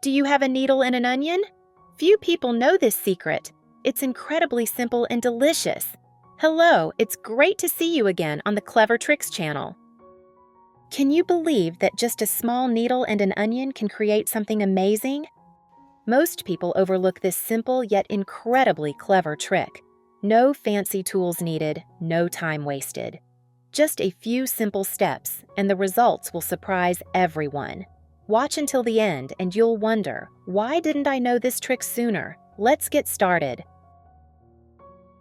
Do you have a needle and an onion? Few people know this secret. It's incredibly simple and delicious. Hello, it's great to see you again on the Clever Tricks channel. Can you believe that just a small needle and an onion can create something amazing? Most people overlook this simple yet incredibly clever trick. No fancy tools needed, no time wasted. Just a few simple steps, and the results will surprise everyone. Watch until the end and you'll wonder, why didn't I know this trick sooner? Let's get started.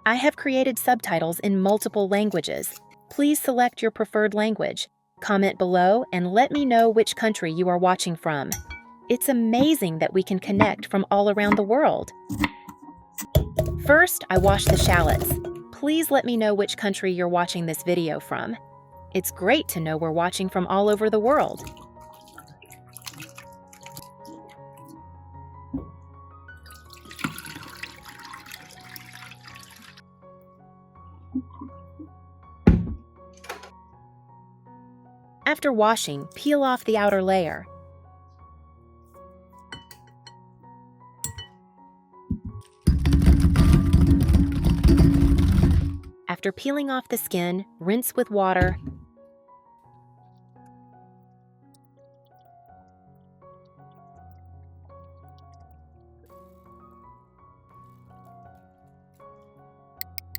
I have created subtitles in multiple languages. Please select your preferred language. Comment below and let me know which country you are watching from. It's amazing that we can connect from all around the world. First, I wash the shallots. Please let me know which country you're watching this video from. It's great to know we're watching from all over the world. After washing, peel off the outer layer. After peeling off the skin, rinse with water.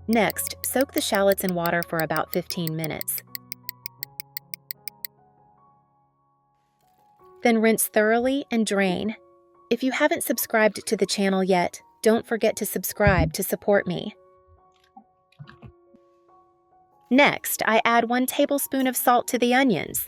Next, soak the shallots in water for about 15 minutes. Then rinse thoroughly and drain. If you haven't subscribed to the channel yet, don't forget to subscribe to support me. Next, I add 1 tablespoon of salt to the onions.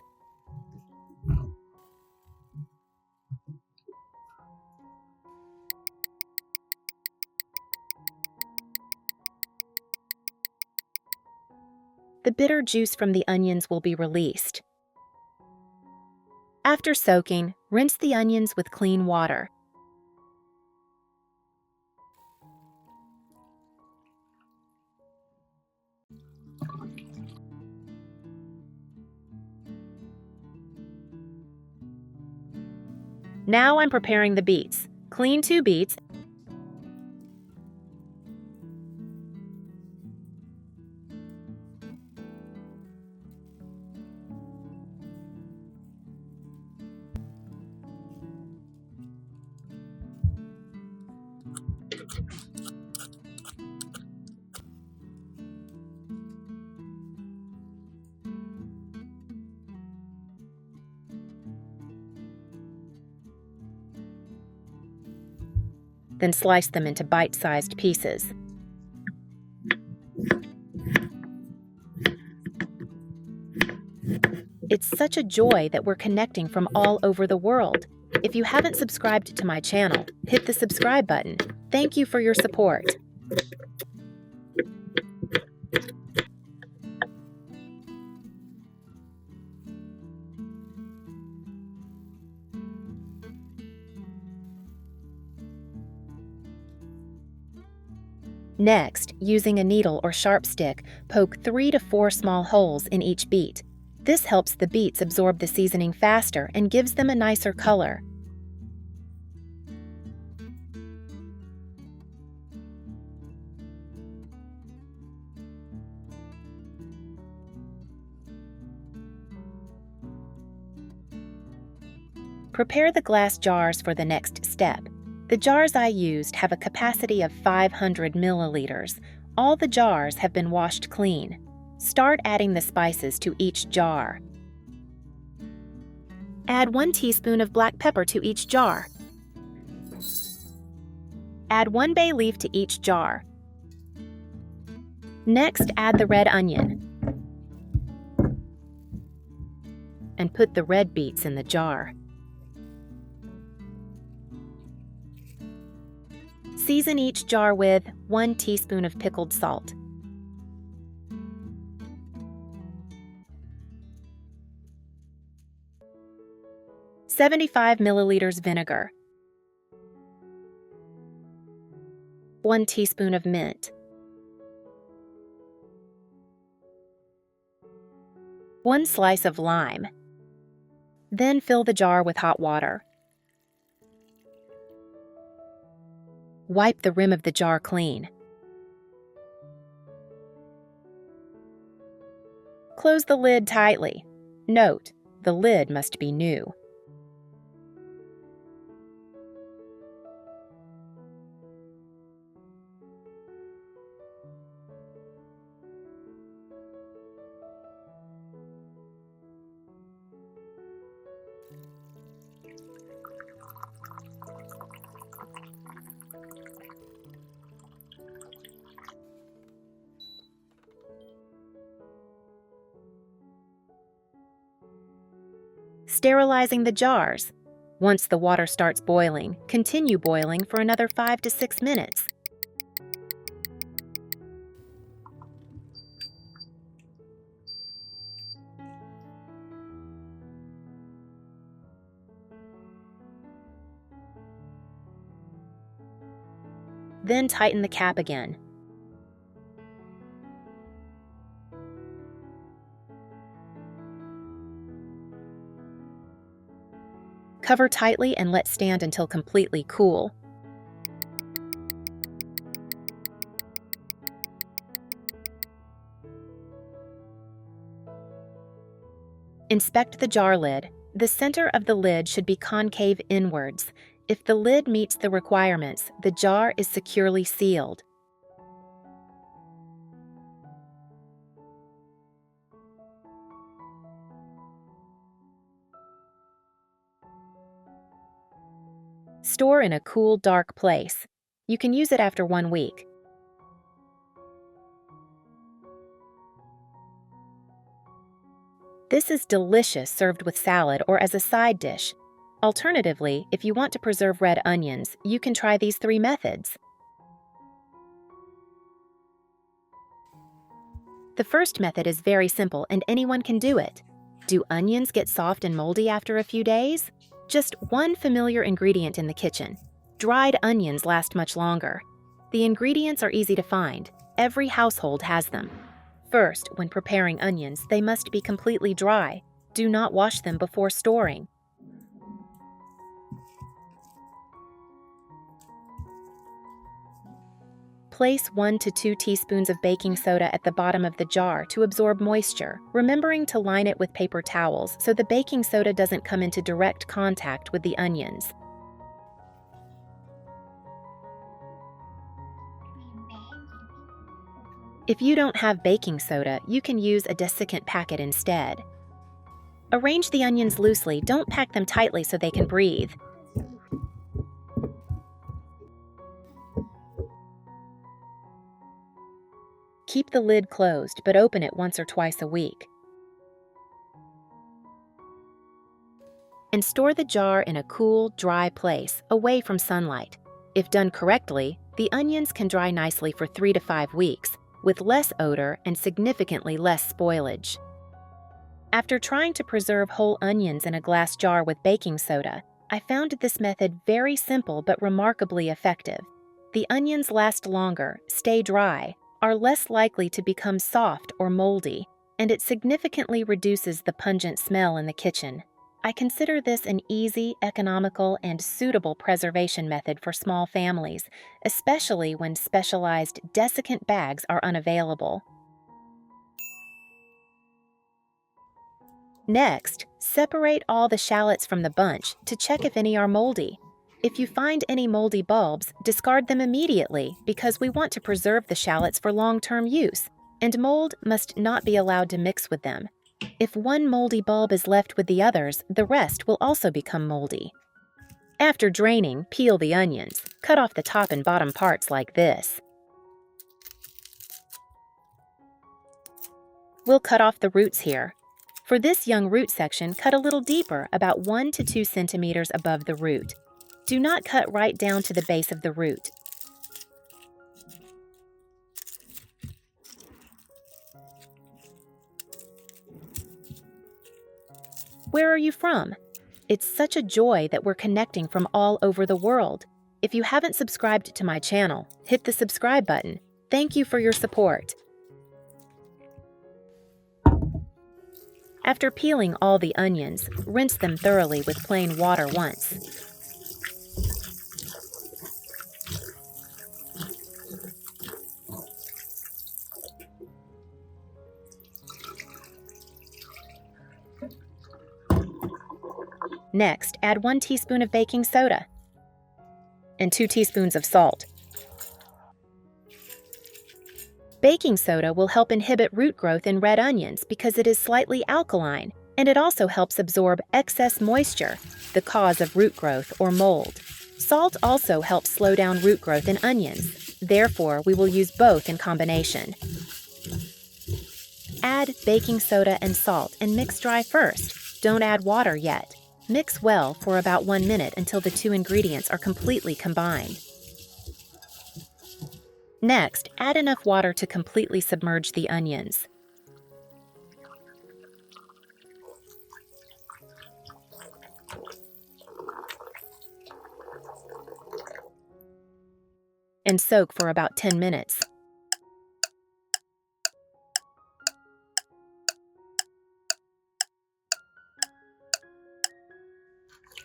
The bitter juice from the onions will be released. After soaking, rinse the onions with clean water. Now I'm preparing the beets. Clean 2 beets. Then slice them into bite-sized pieces. It's such a joy that we're connecting from all over the world. If you haven't subscribed to my channel, hit the subscribe button. Thank you for your support. Next, using a needle or sharp stick, poke 3 to 4 small holes in each beet. This helps the beets absorb the seasoning faster and gives them a nicer color. Prepare the glass jars for the next step. The jars I used have a capacity of 500 milliliters. All the jars have been washed clean. Start adding the spices to each jar. Add 1 teaspoon of black pepper to each jar. Add 1 bay leaf to each jar. Next, add the red onion. And put the red beets in the jar. Season each jar with 1 teaspoon of pickled salt. "75 milliliters vinegar. 1 teaspoon of mint. 1 slice of lime. Then fill the jar with hot water. Wipe the rim of the jar clean. Close the lid tightly. Note, the lid must be new. Sterilizing the jars. Once the water starts boiling, continue boiling for another 5 to 6 minutes. Then tighten the cap again. Cover tightly and let stand until completely cool. Inspect the jar lid. The center of the lid should be concave inwards. If the lid meets the requirements, the jar is securely sealed. Store in a cool, dark place. You can use it after 1 week. This is delicious served with salad or as a side dish. Alternatively, if you want to preserve red onions, you can try these 3 methods. The first method is very simple and anyone can do it. Do onions get soft and moldy after a few days? Just one familiar ingredient in the kitchen. Dried onions last much longer. The ingredients are easy to find. Every household has them. First, when preparing onions, they must be completely dry. Do not wash them before storing. Place 1 to 2 teaspoons of baking soda at the bottom of the jar to absorb moisture, remembering to line it with paper towels so the baking soda doesn't come into direct contact with the onions. If you don't have baking soda, you can use a desiccant packet instead. Arrange the onions loosely, don't pack them tightly so they can breathe. Keep the lid closed, but open it once or twice a week. And store the jar in a cool, dry place, away from sunlight. If done correctly, the onions can dry nicely for 3 to 5 weeks, with less odor and significantly less spoilage. After trying to preserve whole onions in a glass jar with baking soda, I found this method very simple but remarkably effective. The onions last longer, stay dry, are less likely to become soft or moldy, and it significantly reduces the pungent smell in the kitchen. I consider this an easy, economical, and suitable preservation method for small families, especially when specialized desiccant bags are unavailable. Next, separate all the shallots from the bunch to check if any are moldy. If you find any moldy bulbs, discard them immediately because we want to preserve the shallots for long-term use, and mold must not be allowed to mix with them. If one moldy bulb is left with the others, the rest will also become moldy. After draining, peel the onions. Cut off the top and bottom parts like this. We'll cut off the roots here. For this young root section, cut a little deeper, about 1 to 2 centimeters above the root. Do not cut right down to the base of the root. Where are you from? It's such a joy that we're connecting from all over the world. If you haven't subscribed to my channel, hit the subscribe button. Thank you for your support. After peeling all the onions, rinse them thoroughly with plain water once. Next, add 1 teaspoon of baking soda and 2 teaspoons of salt. Baking soda will help inhibit root growth in red onions because it is slightly alkaline, and it also helps absorb excess moisture, the cause of root growth or mold. Salt also helps slow down root growth in onions. Therefore, we will use both in combination. Add baking soda and salt and mix dry first. Don't add water yet. Mix well for about 1 minute until the 2 ingredients are completely combined. Next, add enough water to completely submerge the onions. And soak for about 10 minutes.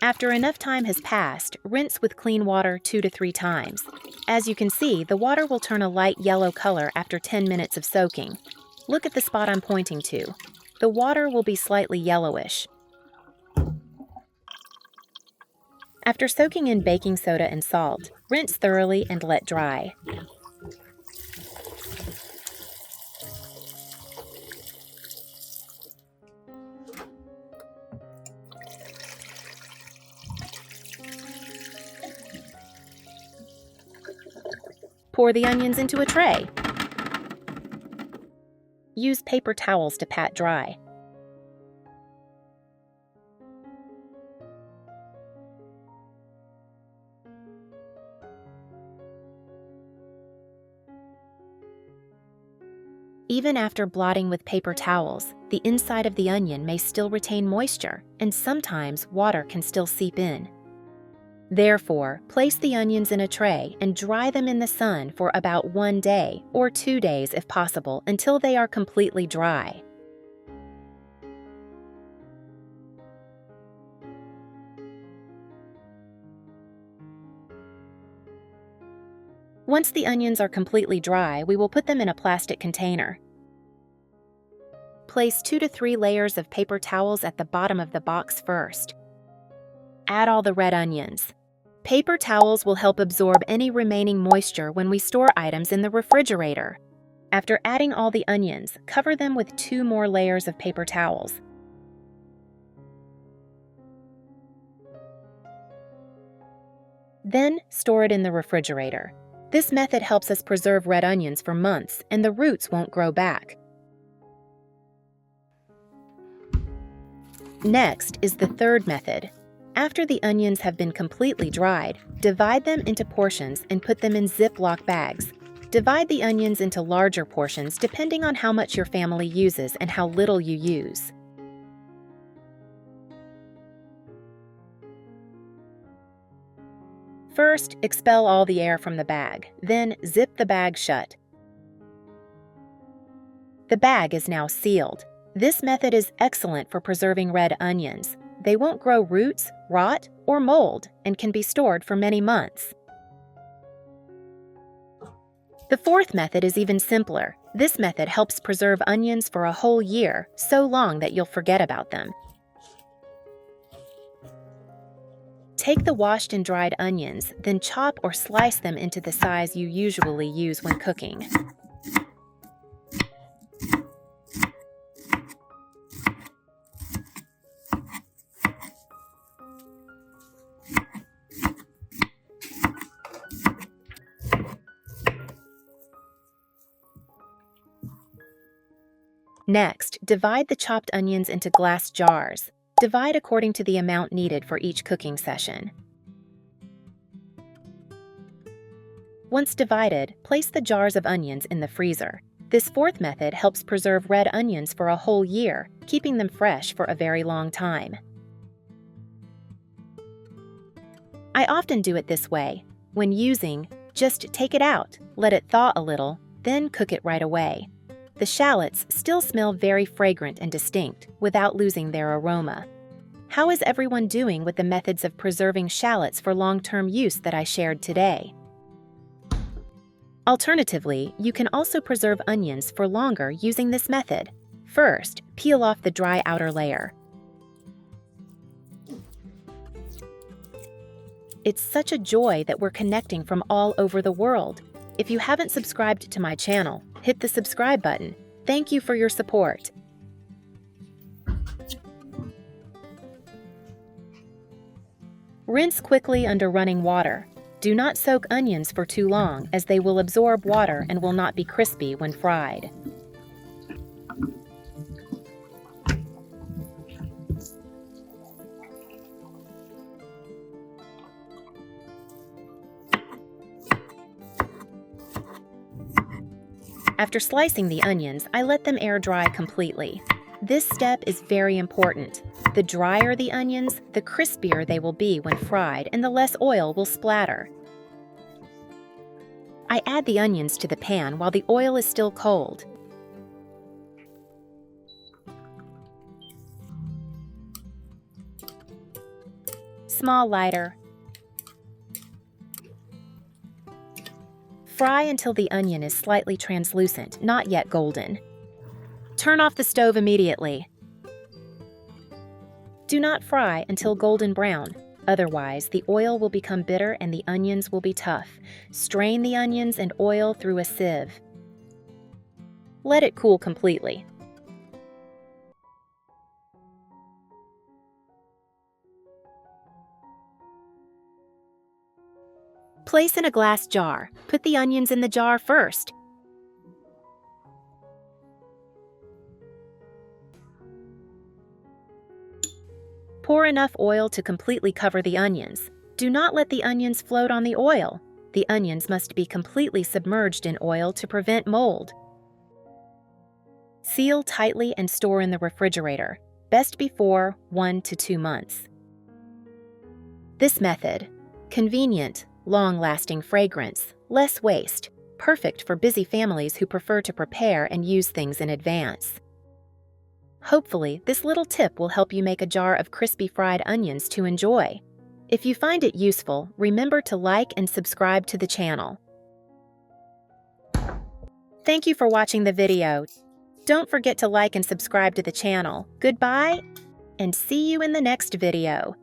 After enough time has passed, rinse with clean water 2 to 3 times. As you can see, the water will turn a light yellow color after 10 minutes of soaking. Look at the spot I'm pointing to. The water will be slightly yellowish. After soaking in baking soda and salt, rinse thoroughly and let dry. Pour the onions into a tray. Use paper towels to pat dry. Even after blotting with paper towels, the inside of the onion may still retain moisture, and sometimes water can still seep in. Therefore, place the onions in a tray and dry them in the sun for about 1 day or 2 days if possible until they are completely dry. Once the onions are completely dry, we will put them in a plastic container. Place 2 to 3 layers of paper towels at the bottom of the box first. Add all the red onions. Paper towels will help absorb any remaining moisture when we store items in the refrigerator. After adding all the onions, cover them with 2 more layers of paper towels. Then, store it in the refrigerator. This method helps us preserve red onions for months, and the roots won't grow back. Next is the third method. After the onions have been completely dried, divide them into portions and put them in Ziploc bags. Divide the onions into larger portions depending on how much your family uses and how little you use. First, expel all the air from the bag, then zip the bag shut. The bag is now sealed. This method is excellent for preserving red onions. They won't grow roots, rot, or mold, and can be stored for many months. The fourth method is even simpler. This method helps preserve onions for a whole year, so long that you'll forget about them. Take the washed and dried onions, then chop or slice them into the size you usually use when cooking. Next, divide the chopped onions into glass jars. Divide according to the amount needed for each cooking session. Once divided, place the jars of onions in the freezer. This fourth method helps preserve red onions for a whole year, keeping them fresh for a very long time. I often do it this way. When using, just take it out, let it thaw a little, then cook it right away. The shallots still smell very fragrant and distinct without losing their aroma. How is everyone doing with the methods of preserving shallots for long-term use that I shared today? Alternatively, you can also preserve onions for longer using this method. First, peel off the dry outer layer. It's such a joy that we're connecting from all over the world. If you haven't subscribed to my channel, hit the subscribe button. Thank you for your support. Rinse quickly under running water. Do not soak onions for too long, as they will absorb water and will not be crispy when fried. After slicing the onions, I let them air dry completely. This step is very important. The drier the onions, the crispier they will be when fried and the less oil will splatter. I add the onions to the pan while the oil is still cold. Small lighter. Fry until the onion is slightly translucent, not yet golden. Turn off the stove immediately. Do not fry until golden brown. Otherwise, the oil will become bitter and the onions will be tough. Strain the onions and oil through a sieve. Let it cool completely. Place in a glass jar. Put the onions in the jar first. Pour enough oil to completely cover the onions. Do not let the onions float on the oil. The onions must be completely submerged in oil to prevent mold. Seal tightly and store in the refrigerator, best before 1 to 2 months. This method, convenient, long-lasting fragrance, less waste, perfect for busy families who prefer to prepare and use things in advance. Hopefully, this little tip will help you make a jar of crispy fried onions to enjoy. If you find it useful, remember to like and subscribe to the channel. Thank you for watching the video. Don't forget to like and subscribe to the channel. Goodbye, and see you in the next video.